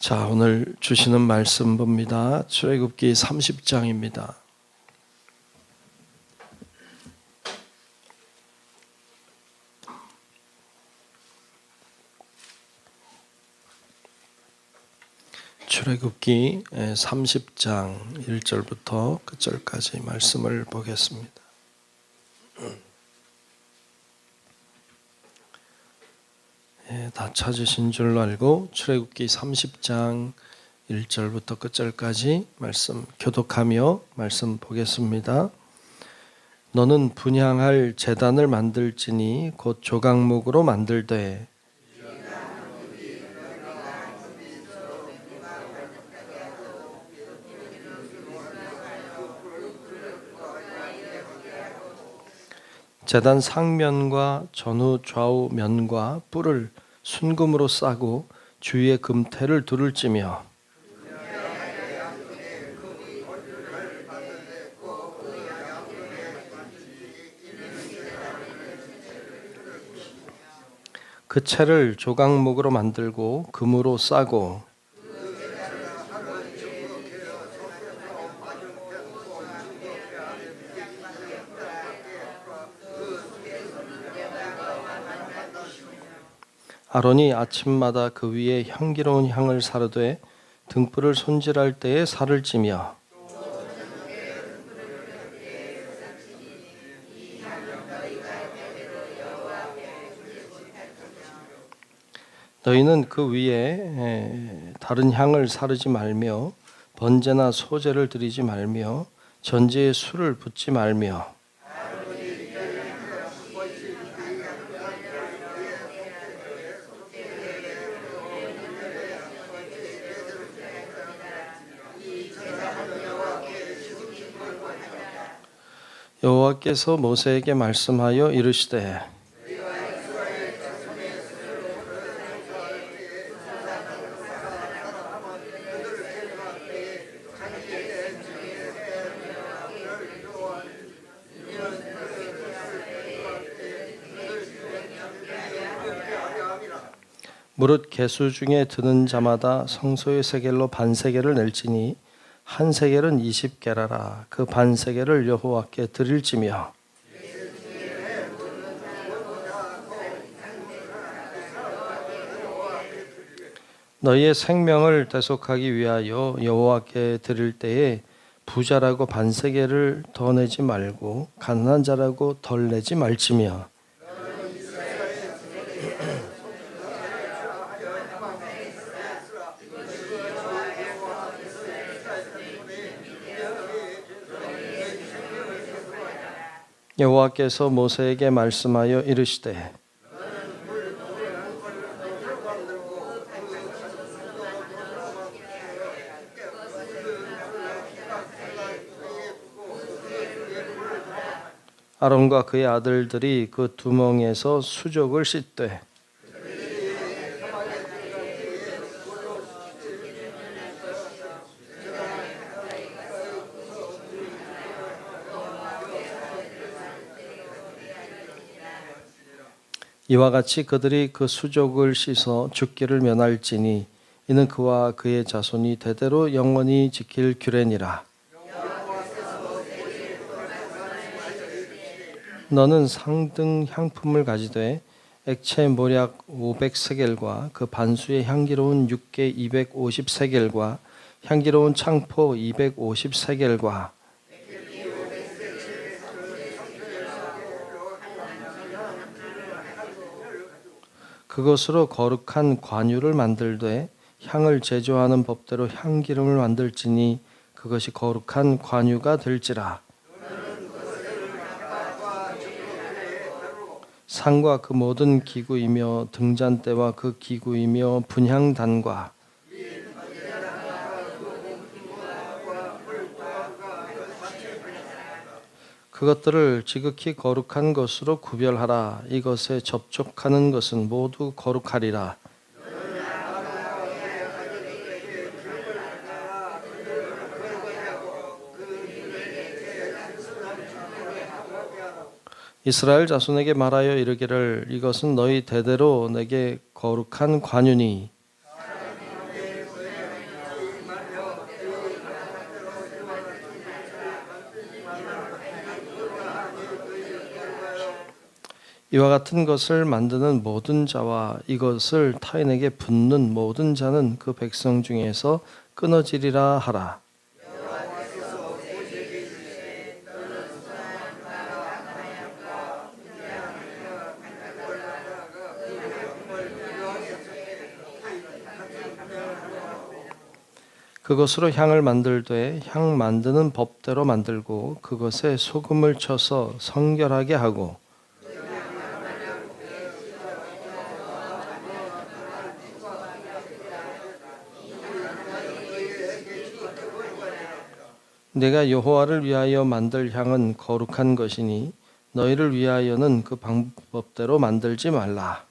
자, 오늘 주시는 말씀 봅니다. 출애굽기 30장입니다. 출애굽기 30장 1절부터 끝절까지 말씀을 보겠습니다. 다 찾으신 줄로 알고 출애굽기 30장 1절부터 끝절까지 말씀 교독하며 말씀 보겠습니다. 너는 분향할 제단을 만들지니 곧 조각목으로 만들되 제단 상면과 전후 좌우 면과 뿔을 순금으로 싸고 주위에 금태를 두를지며 그 채를 조각목으로 만들고 금으로 싸고 아론이 아침마다 그 위에 향기로운 향을 사르되 등불을 손질할 때에 살을 찌며 너희는 그 위에 다른 향을 사르지 말며 번제나 소제를 드리지 말며 전제에 술을 붓지 말며 여호와께서 모세에게 말씀하여 이르시되 무릇 계수 중에 드는 자마다 성소의 세겔로 반세겔을 낼지니 한 세겔은 20게라라. 그 반세겔을 여호와께 드릴지며 너희의 생명을 대속하기 위하여 여호와께 드릴 때에 부자라고 반세겔을 더 내지 말고 가난한 자라고 덜 내지 말지며 여호와께서 모세에게 말씀하여 이르시되 아론과 그의 아들들이 그 두멍에서 수족을 씻되 이와 같이 그들이 그 수족을 씻어 죽기를 면할지니 이는 그와 그의 자손이 대대로 영원히 지킬 규례니라. 너는 상등 향품을 가지되 액체 모략 500세겔과 그 반수의 향기로운 육개 250세겔과 향기로운 창포 250세겔과 그것으로 거룩한 관유를 만들되 향을 제조하는 법대로 향기름을 만들지니 그것이 거룩한 관유가 될지라. 상과 그 모든 기구이며 등잔대와 그 기구이며 분향단과 그것들을 지극히 거룩한 것으로 구별하라. 이것에 접촉하는 것은 모두 거룩하리라. 이스라엘 자손에게 말하여 이르기를 이것은 너희 대대로 내게 거룩한 관유니 이와 같은 것을 만드는 모든 자와 이것을 타인에게 붓는 모든 자는 그 백성 중에서 끊어지리라 하라. 그것으로 향을 만들되 향 만드는 법대로 만들고 그것에 소금을 쳐서 성결하게 하고 내가 여호와를 위하여 만들 향은 거룩한 것이니 너희를 위하여는 그 방법대로 만들지 말라.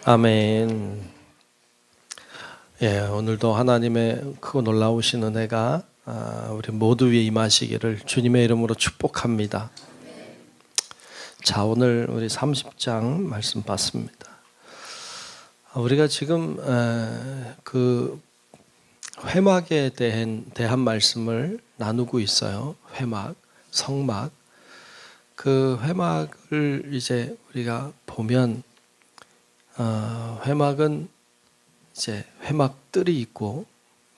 아멘. 예, 오늘도 하나님의 크고 놀라우신 은혜가 우리 모두 위에 임하시기를 주님의 이름으로 축복합니다. 자, 오늘 우리 30장 말씀 봤습니다. 우리가 지금 그 회막에 대한 말씀을 나누고 있어요. 회막, 성막. 그 회막을 이제 우리가 보면 회막은 이제 회막뜰이 있고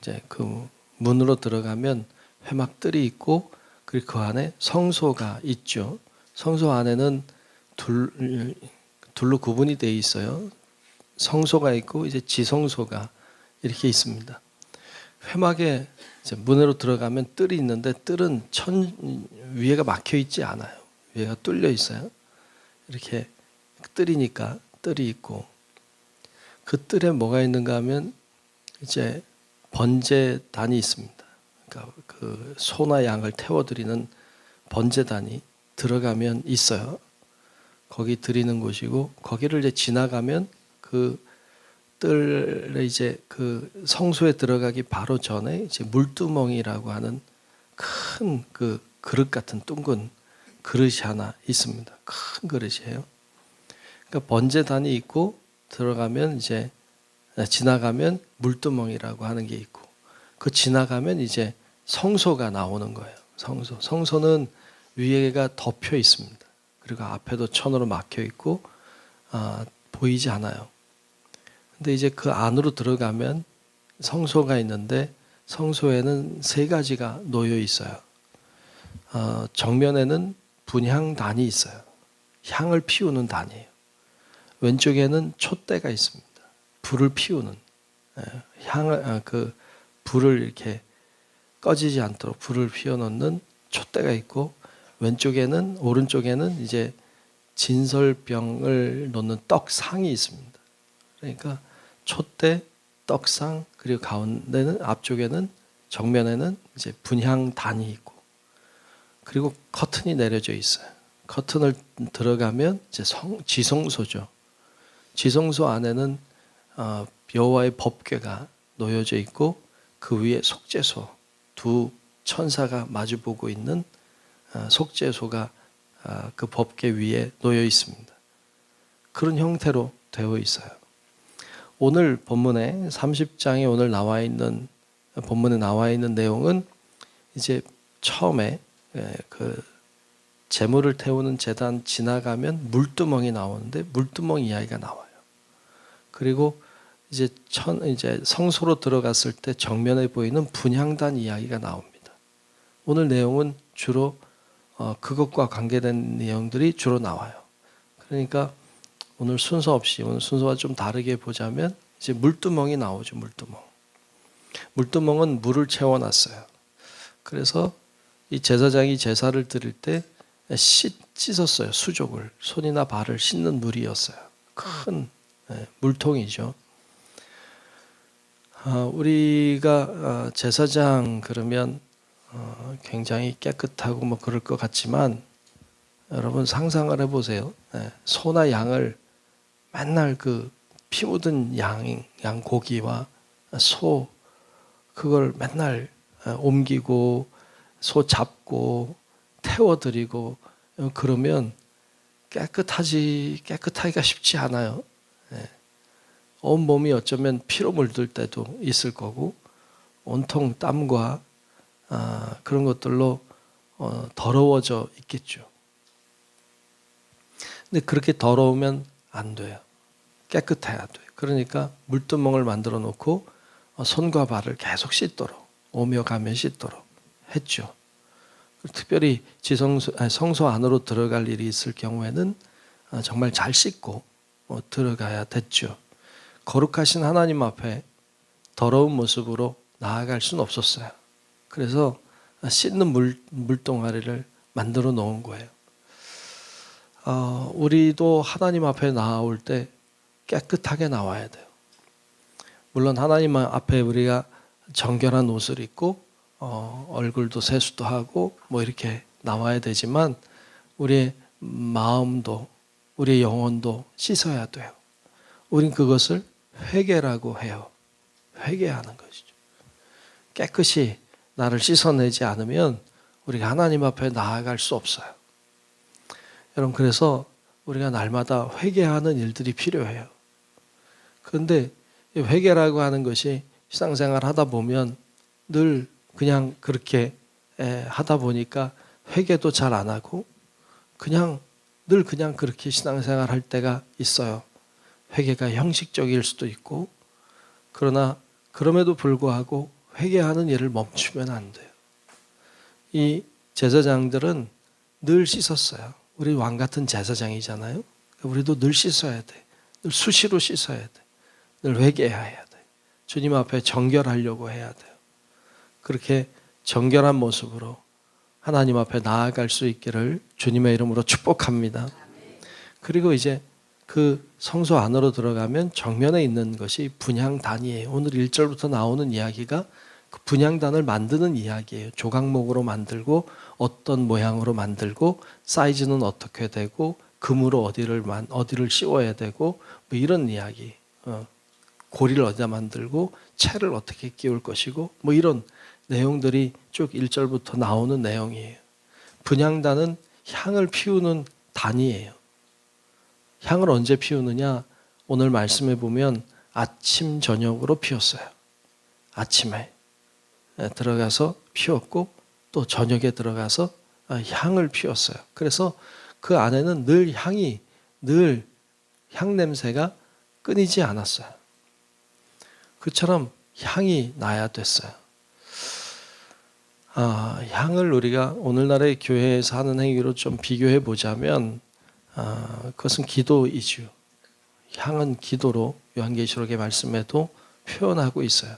이제 그 문으로 들어가면 회막뜰이 있고 그리고 그 안에 성소가 있죠. 성소 안에는 둘로 구분이 되어 있어요. 성소가 있고 이제 지성소가 이렇게 있습니다. 회막에 이제 문으로 들어가면 뜰이 있는데 뜰은 위에가 막혀 있지 않아요. 위에가 뚫려 있어요. 이렇게 뜰이니까 뜰이 있고 그 뜰에 뭐가 있는가 하면 이제 번제단이 있습니다. 그러니까 그 소나 양을 태워드리는 번제단이 들어가면 있어요. 거기 드리는 곳이고 거기를 이제 지나가면 그 뜰에 이제 그 성소에 들어가기 바로 전에 이제 물두멍이라고 하는 큰 그 그릇 같은 둥근 그릇이 하나 있습니다. 큰 그릇이에요. 그러니까 번제단이 있고 들어가면 이제 지나가면 물두멍이라고 하는 게 있고 그 지나가면 이제 성소가 나오는 거예요. 성소는 위에가 덮여 있습니다. 그리고 앞에도 천으로 막혀 있고 보이지 않아요. 근데 이제 그 안으로 들어가면 성소가 있는데 성소에는 세 가지가 놓여 있어요. 정면에는 분향단이 있어요. 향을 피우는 단이에요. 왼쪽에는 촛대가 있습니다. 불을 피우는 그 불을 이렇게 꺼지지 않도록 불을 피워놓는 촛대가 있고 오른쪽에는 이제 진설병을 놓는 떡상이 있습니다. 그러니까 촛대, 떡상 그리고 앞쪽에는 정면에는 이제 분향단이 있고 그리고 커튼이 내려져 있어요. 커튼을 들어가면 이제 지성소죠. 지성소 안에는 여호와의 법궤가 놓여져 있고 그 위에 속죄소 두 천사가 마주보고 있는 속죄소가 그 법궤 위에 놓여 있습니다. 그런 형태로 되어 있어요. 오늘 본문에 30장에 오늘 본문에 나와 있는 내용은 이제 처음에 그 제물을 태우는 제단 지나가면 물두멍이 나오는데 물두멍 이야기가 나와요. 그리고 이제 성소로 들어갔을 때 정면에 보이는 분향단 이야기가 나옵니다. 오늘 내용은 주로 그것과 관계된 내용들이 주로 나와요. 그러니까 오늘 순서와 좀 다르게 보자면 이제 물두멍이 나오죠. 물두멍은 물을 채워놨어요. 그래서 이 제사장이 제사를 드릴 때 씻었어요. 수족을 손이나 발을 씻는 물이었어요. 큰 물통이죠. 우리가 제사장 그러면 굉장히 깨끗하고 뭐 그럴 것 같지만 여러분 상상을 해보세요. 소나 양을 맨날 그 피 묻은 양 고기와 소 그걸 맨날 옮기고 소 잡고 태워드리고 그러면 깨끗하기가 쉽지 않아요. 온 몸이 어쩌면 피로 물들 때도 있을 거고 온통 땀과 그런 것들로 더러워져 있겠죠. 근데 그렇게 더러우면 안 돼요. 깨끗해야 돼요. 그러니까 물두멍을 만들어 놓고 손과 발을 계속 씻도록, 오며 가며 씻도록 했죠. 특별히 성소 안으로 들어갈 일이 있을 경우에는 정말 잘 씻고 들어가야 됐죠. 거룩하신 하나님 앞에 더러운 모습으로 나아갈 수는 없었어요. 그래서 씻는 물동아리를 만들어 놓은 거예요. 우리도 하나님 앞에 나올 때 깨끗하게 나와야 돼요. 물론 하나님 앞에 우리가 정결한 옷을 입고 얼굴도 세수도 하고 뭐 이렇게 나와야 되지만 우리의 마음도 우리의 영혼도 씻어야 돼요. 우린 그것을 회개라고 해요. 회개하는 것이죠. 깨끗이 나를 씻어내지 않으면 우리가 하나님 앞에 나아갈 수 없어요. 여러분, 그래서 우리가 날마다 회개하는 일들이 필요해요. 그런데 회개라고 하는 것이 신앙생활 하다 보면 늘 그냥 그렇게 하다 보니까 회개도 잘 안 하고 늘 그냥 그렇게 신앙생활 할 때가 있어요. 회개가 형식적일 수도 있고, 그러나 그럼에도 불구하고 회개하는 일을 멈추면 안 돼요. 이 제사장들은 늘 씻었어요. 우리 왕 같은 제사장이잖아요. 우리도 늘 씻어야 돼. 늘 수시로 씻어야 돼. 늘 회개해야 돼. 주님 앞에 정결하려고 해야 돼요. 그렇게 정결한 모습으로 하나님 앞에 나아갈 수 있기를 주님의 이름으로 축복합니다. 그리고 이제 그 성소 안으로 들어가면 정면에 있는 것이 분향단이에요. 오늘 1절부터 나오는 이야기가 그 분향단을 만드는 이야기예요. 조각목으로 만들고 어떤 모양으로 만들고 사이즈는 어떻게 되고 금으로 어디를 씌워야 되고 뭐 이런 이야기. 고리를 어디다 만들고 채를 어떻게 끼울 것이고 뭐 이런 내용들이 쭉 1절부터 나오는 내용이에요. 분향단은 향을 피우는 단이에요. 향을 언제 피우느냐? 오늘 말씀에 보면 아침 저녁으로 피웠어요. 아침에 들어가서 피웠고 또 저녁에 들어가서 향을 피웠어요. 그래서 그 안에는 늘 향 냄새가 끊이지 않았어요. 그처럼 향이 나야 됐어요. 향을 우리가 오늘날의 교회에서 하는 행위로 좀 비교해 보자면 그것은 기도이죠. 향은 기도로 요한계시록의 말씀에도 표현하고 있어요.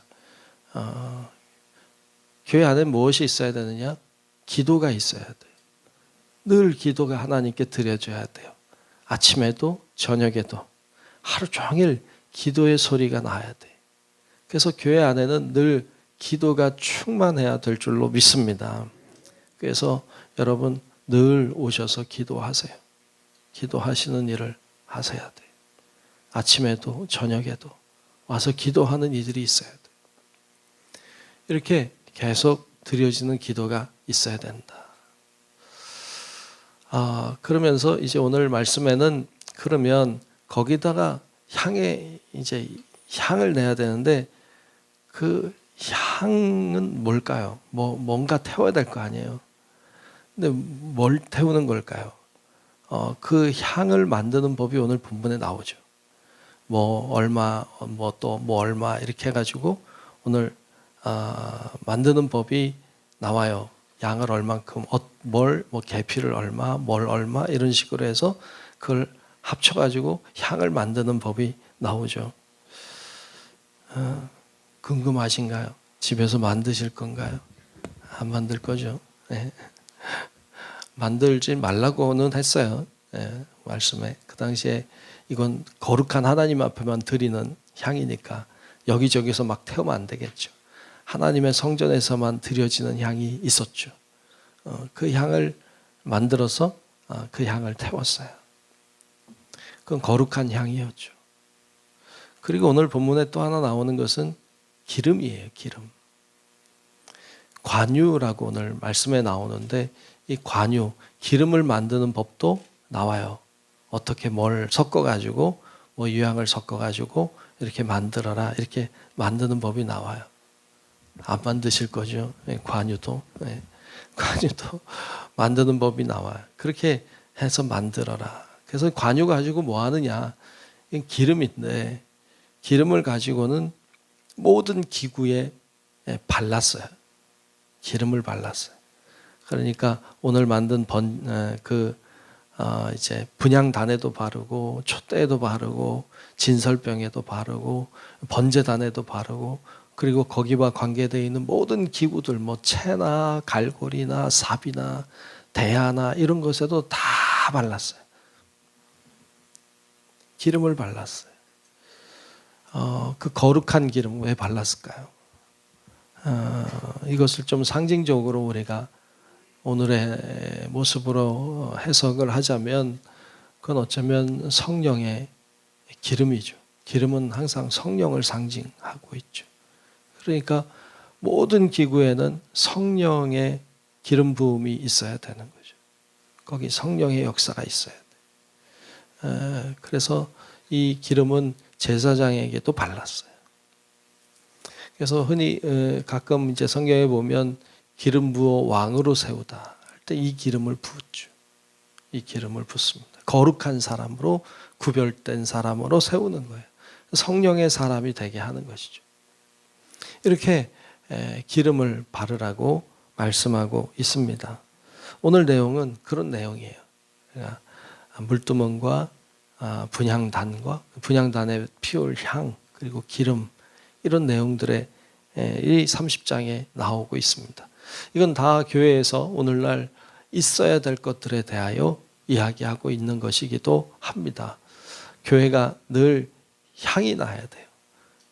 교회 안에 무엇이 있어야 되느냐? 기도가 있어야 돼요. 늘 기도가 하나님께 드려져야 돼요. 아침에도 저녁에도 하루 종일 기도의 소리가 나야 돼요. 그래서 교회 안에는 늘 기도가 충만해야 될 줄로 믿습니다. 그래서 여러분 늘 오셔서 기도하세요. 기도하시는 일을 하셔야 돼요. 아침에도 저녁에도 와서 기도하는 이들이 있어야 돼요. 이렇게 계속 드려지는 기도가 있어야 된다. 그러면서 이제 오늘 말씀에는 그러면 거기다가 향을 내야 되는데 그 향은 뭘까요? 뭔가 태워야 될 거 아니에요. 근데 뭘 태우는 걸까요? 그 향을 만드는 법이 오늘 본문에 나오죠. 얼마 이렇게 해가지고 오늘 만드는 법이 나와요. 양을 얼만큼, 계피를 얼마, 뭘 얼마 이런 식으로 해서 그걸 합쳐가지고 향을 만드는 법이 나오죠. 궁금하신가요? 집에서 만드실 건가요? 안 만들 거죠. 네. 만들지 말라고는 했어요. 네, 말씀에. 그 당시에 이건 거룩한 하나님 앞에만 드리는 향이니까 여기저기서 막 태우면 안 되겠죠. 하나님의 성전에서만 드려지는 향이 있었죠. 그 향을 만들어서 그 향을 태웠어요. 그건 거룩한 향이었죠. 그리고 오늘 본문에 또 하나 나오는 것은 기름이에요. 기름. 관유라고 오늘 말씀에 나오는데 이 관유, 기름을 만드는 법도 나와요. 어떻게 뭘 섞어가지고 유향을 섞어가지고 이렇게 만들어라 이렇게 만드는 법이 나와요. 안 만드실 거죠. 관유도. 관유도 만드는 법이 나와요. 그렇게 해서 만들어라. 그래서 관유 가지고 뭐 하느냐? 기름인데 기름을 가지고는 모든 기구에 발랐어요. 기름을 발랐어요. 그러니까 오늘 만든 이제 분향단에도 바르고 촛대에도 바르고 진설병에도 바르고 번제단에도 바르고 그리고 거기와 관계되어 있는 모든 기구들 뭐 채나 갈고리나 삽이나 대야나 이런 것에도 다 발랐어요. 기름을 발랐어요. 그 거룩한 기름 왜 발랐을까요? 이것을 좀 상징적으로 우리가 오늘의 모습으로 해석을 하자면 그건 어쩌면 성령의 기름이죠. 기름은 항상 성령을 상징하고 있죠. 그러니까 모든 기구에는 성령의 기름 부음이 있어야 되는 거죠. 거기 성령의 역사가 있어야 돼요. 그래서 이 기름은 제사장에게도 발랐어요. 그래서 흔히 가끔 이제 성경에 보면 기름 부어 왕으로 세우다 할 때 이 기름을 붓죠. 이 기름을 붓습니다. 거룩한 사람으로 구별된 사람으로 세우는 거예요. 성령의 사람이 되게 하는 것이죠. 이렇게 기름을 바르라고 말씀하고 있습니다. 오늘 내용은 그런 내용이에요. 그러니까 물두멍과 분향단에 피울 향 그리고 기름 이런 내용들의 이 30장에 나오고 있습니다. 이건 다 교회에서 오늘날 있어야 될 것들에 대하여 이야기하고 있는 것이기도 합니다. 교회가 늘 향이 나야 돼요.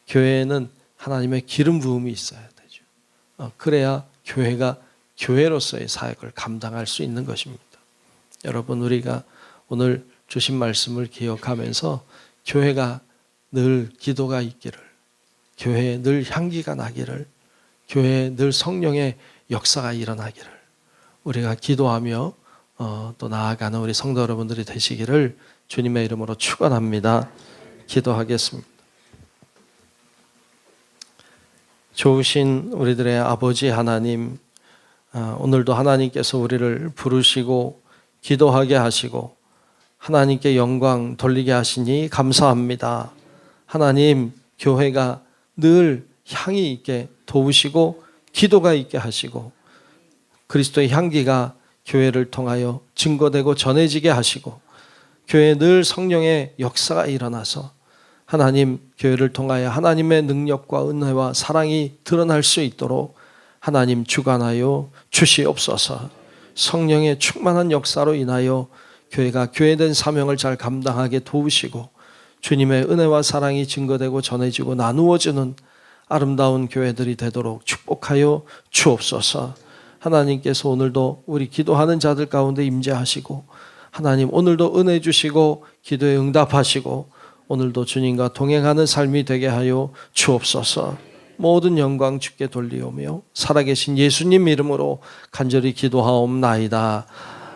교회에는 하나님의 기름 부음이 있어야 되죠. 그래야 교회가 교회로서의 사역을 감당할 수 있는 것입니다. 여러분 우리가 오늘 주신 말씀을 기억하면서 교회가 늘 기도가 있기를, 교회에 늘 향기가 나기를, 교회에 늘 성령의 역사가 일어나기를 우리가 기도하며 또 나아가는 우리 성도 여러분들이 되시기를 주님의 이름으로 축원합니다. 기도하겠습니다. 좋으신 우리들의 아버지 하나님, 오늘도 하나님께서 우리를 부르시고 기도하게 하시고 하나님께 영광 돌리게 하시니 감사합니다. 하나님, 교회가 늘 향이 있게 도우시고 기도가 있게 하시고 그리스도의 향기가 교회를 통하여 증거되고 전해지게 하시고 교회에 늘 성령의 역사가 일어나서 하나님 교회를 통하여 하나님의 능력과 은혜와 사랑이 드러날 수 있도록 하나님 주관하여 주시옵소서. 성령의 충만한 역사로 인하여 교회가 교회된 사명을 잘 감당하게 도우시고 주님의 은혜와 사랑이 증거되고 전해지고 나누어지는 아름다운 교회들이 되도록 축복하여 주옵소서. 하나님께서 오늘도 우리 기도하는 자들 가운데 임재하시고 하나님 오늘도 은혜 주시고 기도에 응답하시고 오늘도 주님과 동행하는 삶이 되게 하여 주옵소서. 모든 영광 주께 돌리오며 살아계신 예수님 이름으로 간절히 기도하옵나이다.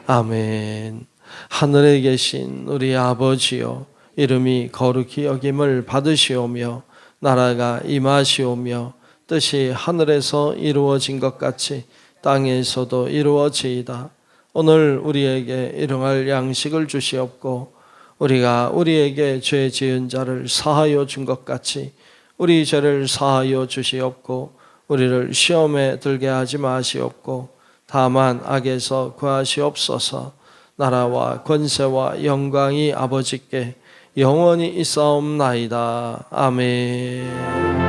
아멘. 하늘에 계신 우리 아버지여, 이름이 거룩히 여김을 받으시오며 나라가 임하시오며 뜻이 하늘에서 이루어진 것 같이 땅에서도 이루어지이다. 오늘 우리에게 일용할 양식을 주시옵고 우리가 우리에게 죄 지은 자를 사하여 준 것 같이 우리 죄를 사하여 주시옵고 우리를 시험에 들게 하지 마시옵고 다만 악에서 구하시옵소서. 나라와 권세와 영광이 아버지께 영원히 있사옵나이다. 아멘.